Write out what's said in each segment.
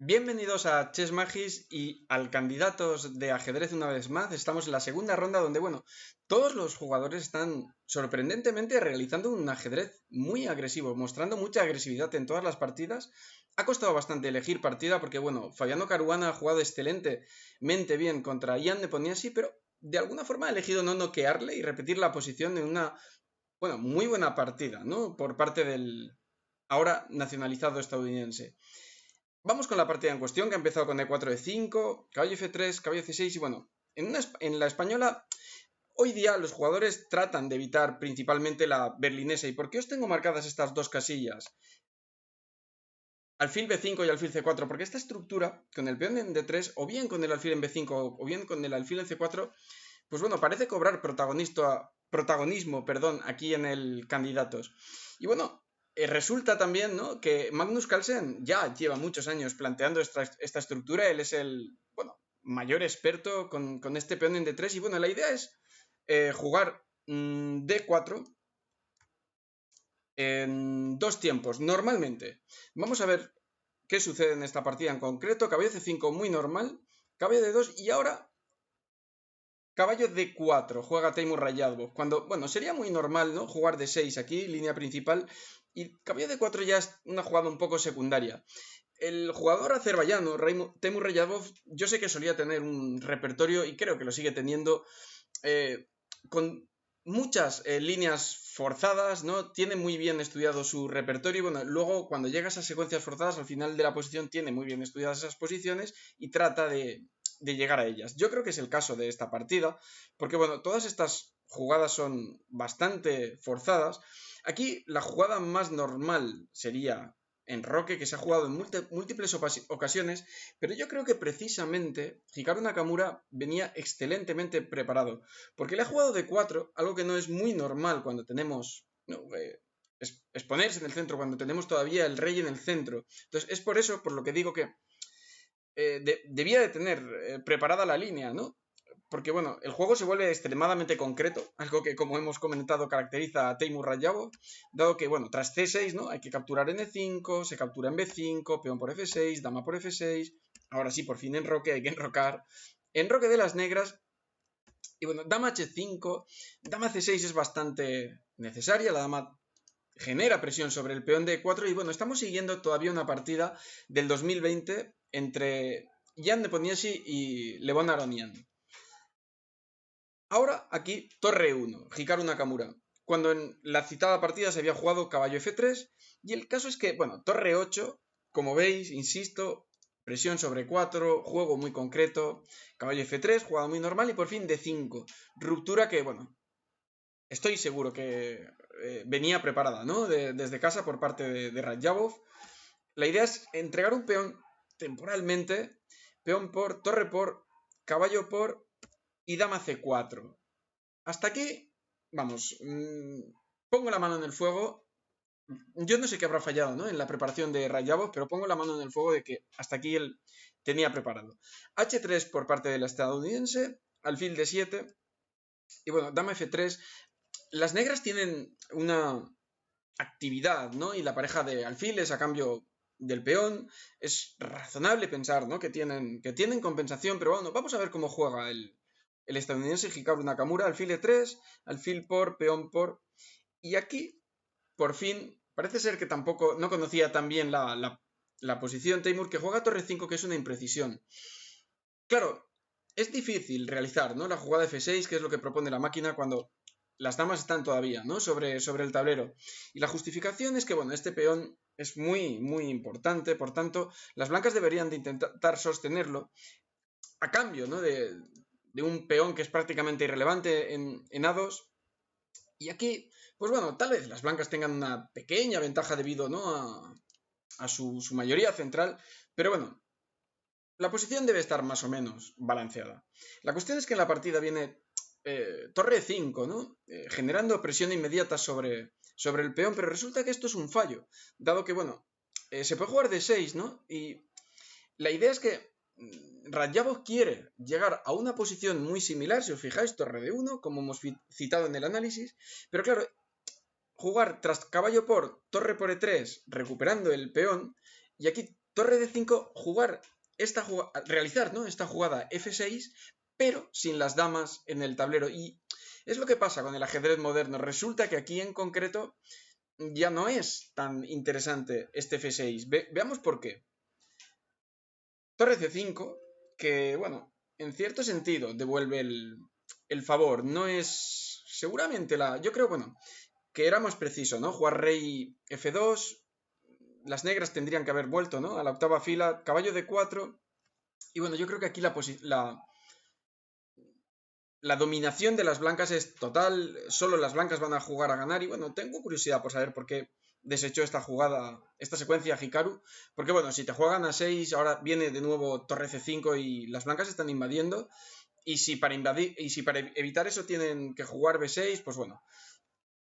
Bienvenidos a Chess Magis y al Candidatos de Ajedrez una vez más. Estamos en la segunda ronda donde, todos los jugadores están sorprendentemente realizando un ajedrez muy agresivo, mostrando mucha agresividad en todas las partidas. Ha costado bastante elegir partida porque, Fabiano Caruana ha jugado excelentemente bien contra Ian Nepomniachtchi, pero de alguna forma ha elegido no noquearle y repetir la posición en una, muy buena partida, ¿no? Por parte del ahora nacionalizado estadounidense. Vamos con la partida en cuestión, que ha empezado con E4, E5, caballo F3, caballo C6 y en la española, hoy día los jugadores tratan de evitar principalmente la berlinesa. ¿Y por qué os tengo marcadas estas dos casillas? Alfil B5 y alfil C4, porque esta estructura, con el peón en D3, o bien con el alfil en B5, o bien con el alfil en C4, parece cobrar protagonismo, aquí en el Candidatos. Y resulta también, ¿no?, que Magnus Carlsen ya lleva muchos años planteando esta estructura. Él es el, mayor experto con este peón en D3. Y la idea es jugar D4 en dos tiempos, normalmente. Vamos a ver qué sucede en esta partida en concreto. Caballo C5 muy normal, caballo D2 y ahora caballo D4, juega Teimur Rayadov. Cuando, sería muy normal, ¿no?, jugar D6 aquí, línea principal, y caballo D4 ya es una jugada un poco secundaria. El jugador azerbaiyano, Teimur Rayadov, yo sé que solía tener un repertorio, y creo que lo sigue teniendo, con muchas líneas forzadas, ¿no? Tiene muy bien estudiado su repertorio, y luego cuando llega a esas secuencias forzadas, al final de la posición tiene muy bien estudiadas esas posiciones y trata de llegar a ellas. Yo creo que es el caso de esta partida, porque todas estas jugadas son bastante forzadas. Aquí la jugada más normal sería enroque, que se ha jugado en múltiples ocasiones, pero yo creo que precisamente Hikaru Nakamura venía excelentemente preparado, porque le ha jugado D4, algo que no es muy normal cuando tenemos exponerse en el centro, cuando tenemos todavía el rey en el centro. Entonces es por eso por lo que digo que debía de tener preparada la línea, ¿no? Porque, el juego se vuelve extremadamente concreto, algo que, como hemos comentado, caracteriza a Teimur Rayadov, dado que, tras C6, ¿no?, hay que capturar en E5, se captura en B5, peón por F6, dama por F6, ahora sí, por fin enroque, hay que enrocar, enroque de las negras, y dama H5, dama C6 es bastante necesaria, la dama genera presión sobre el peón de E4 y estamos siguiendo todavía una partida del 2020 entre Ian Nepomniachtchi y Levon Aronian. Ahora aquí torre 1, Hikaru Nakamura, cuando en la citada partida se había jugado caballo F3 y el caso es que, torre 8, como veis, insisto, presión sobre 4, juego muy concreto, caballo F3, jugada muy normal y por fin D5, ruptura que, estoy seguro que venía preparada, ¿no?, desde casa por parte de Rayadov. La idea es entregar un peón temporalmente, peón por, torre por, caballo por y dama C4. Hasta aquí, pongo la mano en el fuego. Yo no sé qué habrá fallado, ¿no?, en la preparación de Rayadov, pero pongo la mano en el fuego de que hasta aquí él tenía preparado. H3 por parte del estadounidense, alfil D7 y dama F3. Las negras tienen una actividad, ¿no?, y la pareja de alfiles a cambio del peón. Es razonable pensar, ¿no?, que tienen compensación, pero vamos a ver cómo juega el estadounidense Hikaru Nakamura. Alfil E3, alfil por, peón por. Y aquí, por fin, parece ser que tampoco no conocía tan bien la posición Teimur, que juega torre 5, que es una imprecisión. Claro, es difícil realizar, ¿no?, la jugada F6, que es lo que propone la máquina cuando las damas están todavía, ¿no?, sobre el tablero. Y la justificación es que, este peón es muy, muy importante, por tanto, las blancas deberían de intentar sostenerlo a cambio, ¿no?, de un peón que es prácticamente irrelevante en A2. Y aquí, tal vez las blancas tengan una pequeña ventaja debido, ¿no?, a su mayoría central, pero la posición debe estar más o menos balanceada. La cuestión es que en la partida viene torre 5, ¿no?, generando presión inmediata sobre el peón, pero resulta que esto es un fallo, dado que, se puede jugar de 6, ¿no?, y la idea es que Rayadov quiere llegar a una posición muy similar, si os fijáis, torre de 1, como hemos citado en el análisis, pero claro, jugar tras caballo por, torre por E3, recuperando el peón, y aquí torre D5, realizar, ¿no?, esta jugada F6, pero sin las damas en el tablero. Y es lo que pasa con el ajedrez moderno. Resulta que aquí en concreto ya no es tan interesante este F6. Veamos por qué. Torre C5, que, bueno, en cierto sentido devuelve el favor. No es seguramente yo creo, bueno, que era más preciso, ¿no? Jugar rey F2, las negras tendrían que haber vuelto, ¿no?, a la octava fila, caballo D4, y bueno, yo creo que aquí la dominación de las blancas es total, solo las blancas van a jugar a ganar, y bueno, tengo curiosidad por saber por qué desechó esta jugada, esta secuencia Hikaru, porque bueno, si te juegan a 6, ahora viene de nuevo torre C5 y las blancas están invadiendo, y si para evitar eso tienen que jugar B6, pues bueno,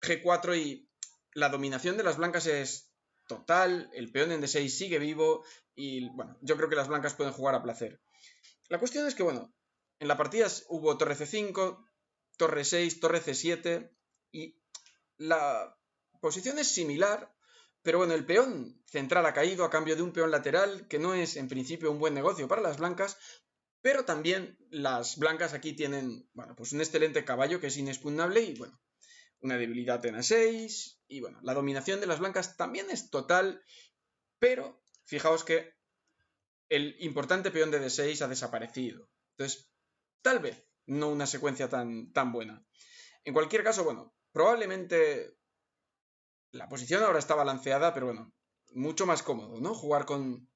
G4, y la dominación de las blancas es total, el peón en D6 sigue vivo, y bueno, yo creo que las blancas pueden jugar a placer. La cuestión es que, bueno, en la partida hubo torre C5, torre 6, torre C7, y la posición es similar, pero bueno, el peón central ha caído a cambio de un peón lateral, que no es en principio un buen negocio para las blancas, pero también las blancas aquí tienen, bueno, pues un excelente caballo que es inexpugnable, y bueno, una debilidad en A6, y bueno, la dominación de las blancas también es total, pero fijaos que el importante peón de D6 ha desaparecido. Entonces, tal vez no una secuencia tan buena. En cualquier caso, bueno, probablemente la posición ahora está balanceada, pero bueno, mucho más cómodo, ¿no?, jugar con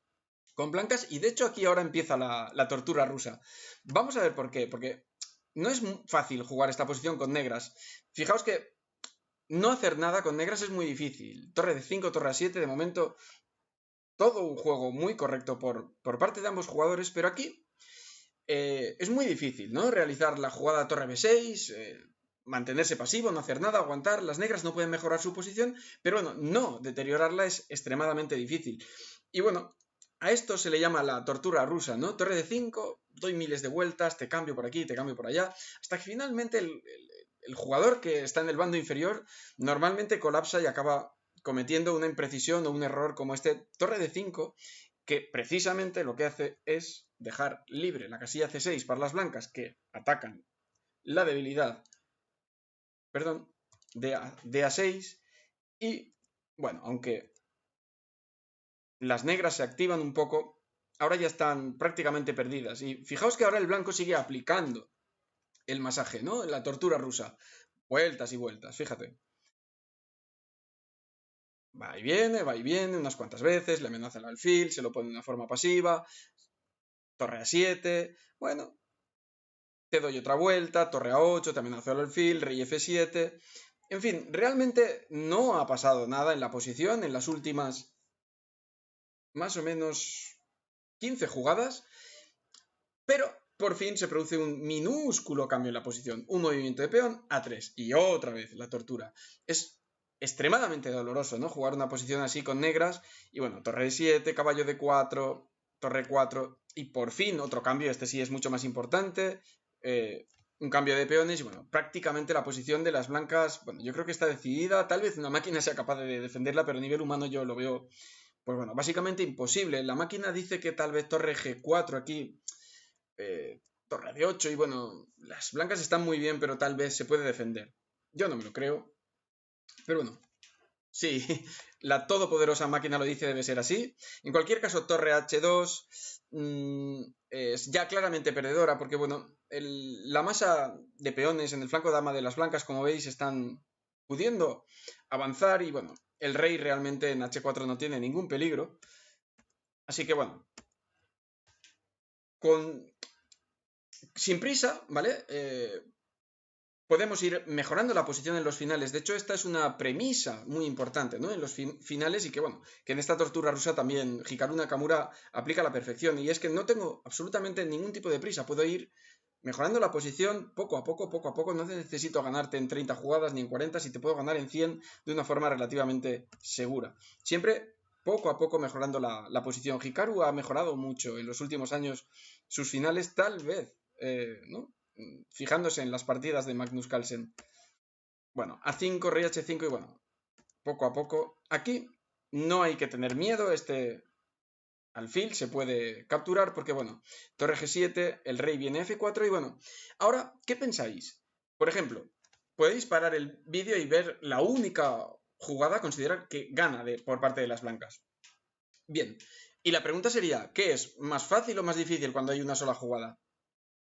blancas, y de hecho aquí ahora empieza la tortura rusa. Vamos a ver por qué, porque no es fácil jugar esta posición con negras. Fijaos que no hacer nada con negras es muy difícil. Torre de 5, torre a 7, de momento todo un juego muy correcto por parte de ambos jugadores, pero aquí es muy difícil, ¿no?, realizar la jugada torre B6, mantenerse pasivo, no hacer nada, aguantar. Las negras no pueden mejorar su posición, pero bueno, no deteriorarla es extremadamente difícil. Y bueno, a esto se le llama la tortura rusa, ¿no? Torre de 5, doy miles de vueltas, te cambio por aquí, te cambio por allá, hasta que finalmente el jugador que está en el bando inferior normalmente colapsa y acaba cometiendo una imprecisión o un error como este torre de 5, que precisamente lo que hace es dejar libre la casilla C6 para las blancas, que atacan la debilidad, perdón, de A6, y bueno, aunque las negras se activan un poco, ahora ya están prácticamente perdidas. Y fijaos que ahora el blanco sigue aplicando el masaje, ¿no?, la tortura rusa. Vueltas y vueltas, fíjate. Va y viene unas cuantas veces, le amenaza el alfil, se lo pone de una forma pasiva, torre a 7, bueno, te doy otra vuelta, torre a 8, te amenazo el alfil, rey F7. En fin, realmente no ha pasado nada en la posición en las últimas más o menos 15 jugadas, pero por fin se produce un minúsculo cambio en la posición, un movimiento de peón A3 y otra vez la tortura. Es extremadamente doloroso, ¿no?, jugar una posición así con negras, y bueno, torre de 7, caballo de 4, torre 4, y por fin otro cambio, este sí es mucho más importante, un cambio de peones, y bueno, prácticamente la posición de las blancas, bueno, yo creo que está decidida. Tal vez una máquina sea capaz de defenderla, pero a nivel humano yo lo veo, pues bueno, básicamente imposible. La máquina dice que tal vez torre G4 aquí, torre de 8, y bueno, las blancas están muy bien, pero tal vez se puede defender. Yo no me lo creo, pero bueno, sí, la todopoderosa máquina lo dice, debe ser así. En cualquier caso, torre H2 es ya claramente perdedora, porque bueno, la masa de peones en el flanco dama de las blancas, como veis, están pudiendo avanzar, y bueno, el rey realmente en H4 no tiene ningún peligro. Así que bueno, sin prisa, ¿vale? Podemos ir mejorando la posición en los finales. De hecho, esta es una premisa muy importante, ¿no?, en los finales, y que bueno, que en esta tortura rusa también Hikaru Nakamura aplica a la perfección, y es que no tengo absolutamente ningún tipo de prisa. Puedo ir mejorando la posición poco a poco, no necesito ganarte en 30 jugadas ni en 40, si te puedo ganar en 100 de una forma relativamente segura. Siempre poco a poco mejorando la posición. Hikaru ha mejorado mucho en los últimos años sus finales, tal vez, ¿no?, fijándose en las partidas de Magnus Carlsen. Bueno, A5, rey H5, y bueno, poco a poco. Aquí no hay que tener miedo, este alfil se puede capturar porque, bueno, torre G7, el rey viene F4 y, bueno, ahora, ¿qué pensáis? Por ejemplo, podéis parar el vídeo y ver la única jugada, considerar que gana por parte de las blancas. Bien, y la pregunta sería, ¿qué es más fácil o más difícil cuando hay una sola jugada?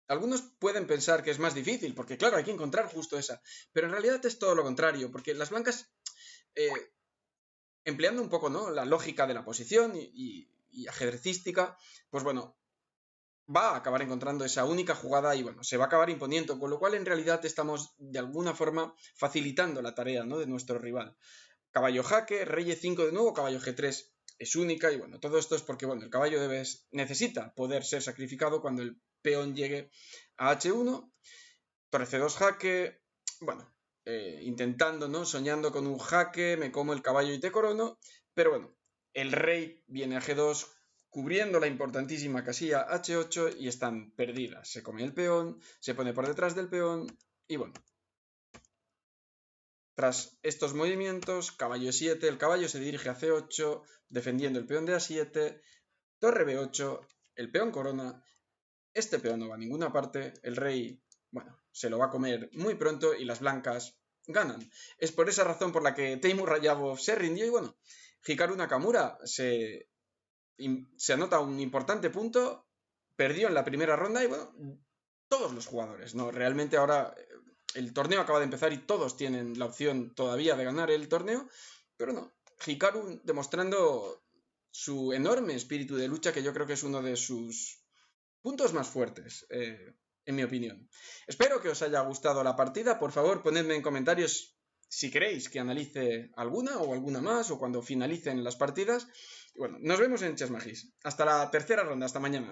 Algunos pueden pensar que es más difícil, porque claro, hay que encontrar justo esa, pero en realidad es todo lo contrario, porque las blancas, empleando un poco, ¿no?, la lógica de la posición y ajedrecística, pues bueno, va a acabar encontrando esa única jugada y bueno, se va a acabar imponiendo, con lo cual en realidad estamos de alguna forma facilitando la tarea, ¿no?, de nuestro rival. Caballo jaque, rey E5 de nuevo, caballo G3 es única y bueno, todo esto es porque bueno, el caballo necesita poder ser sacrificado cuando el peón llegue a H1, torre C2 jaque, bueno, intentando, ¿no?, soñando con un jaque, me como el caballo y te corono, pero bueno, el rey viene a G2 cubriendo la importantísima casilla H8 y están perdidas. Se come el peón, se pone por detrás del peón y bueno. Tras estos movimientos, caballo E7, el caballo se dirige a C8, defendiendo el peón de A7, torre B8, el peón corona, este peón no va a ninguna parte, el rey, bueno, se lo va a comer muy pronto y las blancas ganan. Es por esa razón por la que Teimur Rayabov se rindió y bueno, Hikaru Nakamura se anota un importante punto, perdió en la primera ronda y bueno, todos los jugadores, ¿no? Realmente ahora el torneo acaba de empezar y todos tienen la opción todavía de ganar el torneo, pero no, Hikaru demostrando su enorme espíritu de lucha, que yo creo que es uno de sus puntos más fuertes, en mi opinión. Espero que os haya gustado la partida. Por favor, ponedme en comentarios si queréis que analice alguna o alguna más, o cuando finalicen las partidas. Y bueno, nos vemos en Chess Magis. Hasta la tercera ronda, hasta mañana.